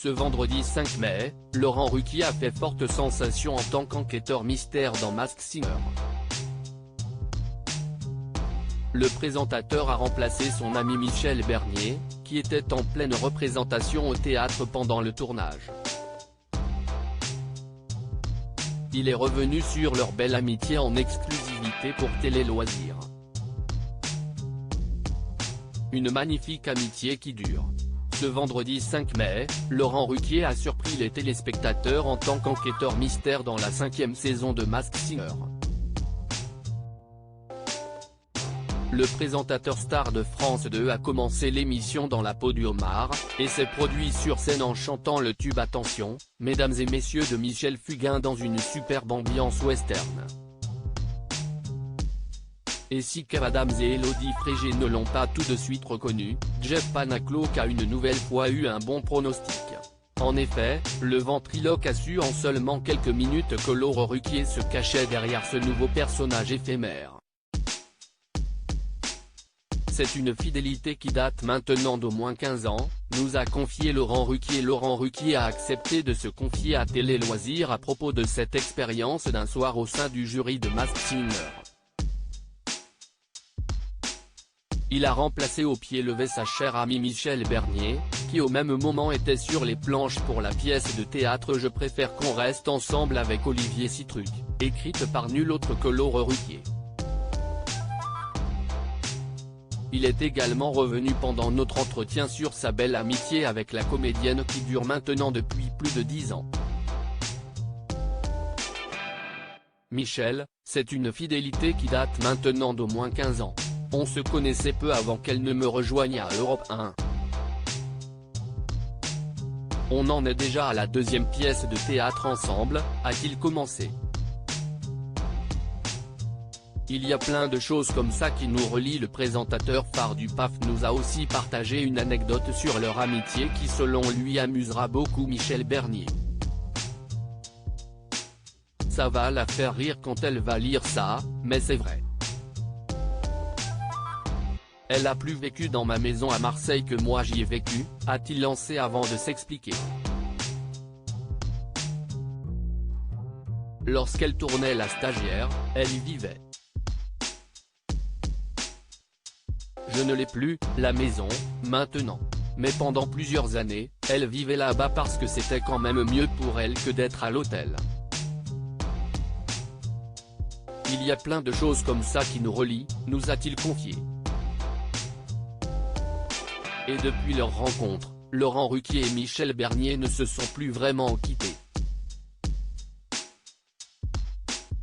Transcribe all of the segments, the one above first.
Ce vendredi 5 mai, Laurent Ruquier a fait forte sensation en tant qu'enquêteur mystère dans Masked Singer. Le présentateur a remplacé son ami Michel Bernier, qui était en pleine représentation au théâtre pendant le tournage. Il est revenu sur leur belle amitié en exclusivité pour Télé Loisirs. Une magnifique amitié qui dure. Ce vendredi 5 mai, Laurent Ruquier a surpris les téléspectateurs en tant qu'enquêteur mystère dans la 5e saison de Masked Singer. Le présentateur star de France 2 a commencé l'émission dans la peau du homard, et s'est produit sur scène en chantant le tube Attention, Mesdames et Messieurs de Michel Fugain dans une superbe ambiance western. Et si Kev Adams et Élodie Frégé ne l'ont pas tout de suite reconnu, Jeff Panaclock a une nouvelle fois eu un bon pronostic. En effet, le ventriloque a su en seulement quelques minutes que Laurent Ruquier se cachait derrière ce nouveau personnage éphémère. C'est une fidélité qui date maintenant d'au moins 15 ans, nous a confié Laurent Ruquier. Laurent Ruquier a accepté de se confier à Télé Loisirs à propos de cette expérience d'un soir au sein du jury de Masked Singer. Il a remplacé au pied levé sa chère amie Michel Bernier, qui au même moment était sur les planches pour la pièce de théâtre Je préfère qu'on reste ensemble avec Olivier Citruc, écrite par nul autre que Laurent Ruquier. Il est également revenu pendant notre entretien sur sa belle amitié avec la comédienne qui dure maintenant depuis plus de 10 ans. Michel, c'est une fidélité qui date maintenant d'au moins 15 ans. On se connaissait peu avant qu'elle ne me rejoigne à Europe 1. On en est déjà à la 2e pièce de théâtre ensemble, a-t-il commencé. Il y a plein de choses comme ça qui nous relient. Le présentateur phare du PAF nous a aussi partagé une anecdote sur leur amitié qui selon lui amusera beaucoup Michel Bernier. Ça va la faire rire quand elle va lire ça, mais c'est vrai. Elle a plus vécu dans ma maison à Marseille que moi j'y ai vécu, a-t-il lancé avant de s'expliquer. Lorsqu'elle tournait La Stagiaire, elle y vivait. Je ne l'ai plus, la maison, maintenant. Mais pendant plusieurs années, elle vivait là-bas parce que c'était quand même mieux pour elle que d'être à l'hôtel. Il y a plein de choses comme ça qui nous relient, nous a-t-il confié. Et depuis leur rencontre, Laurent Ruquier et Michel Bernier ne se sont plus vraiment quittés.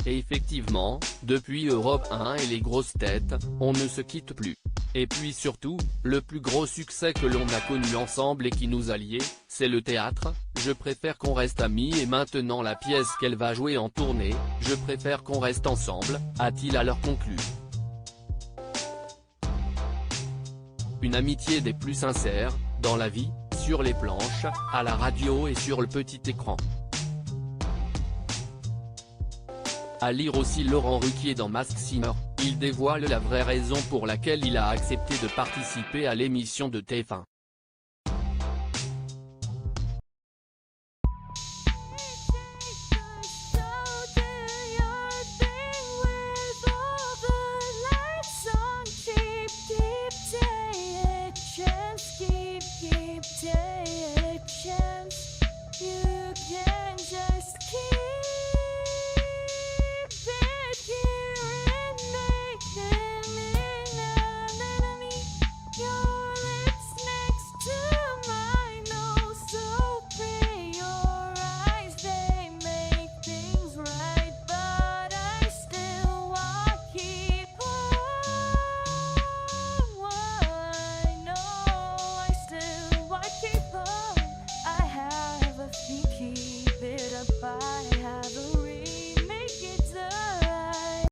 Et effectivement, depuis Europe 1 et les grosses têtes, on ne se quitte plus. Et puis surtout, le plus gros succès que l'on a connu ensemble et qui nous a liés, c'est le théâtre, Je préfère qu'on reste amis et maintenant la pièce qu'elle va jouer en tournée, Je préfère qu'on reste ensemble, a-t-il alors conclu. Une amitié des plus sincères, dans la vie, sur les planches, à la radio et sur le petit écran. À lire aussi Laurent Ruquier dans Masked Singer, il dévoile la vraie raison pour laquelle il a accepté de participer à l'émission de TF1.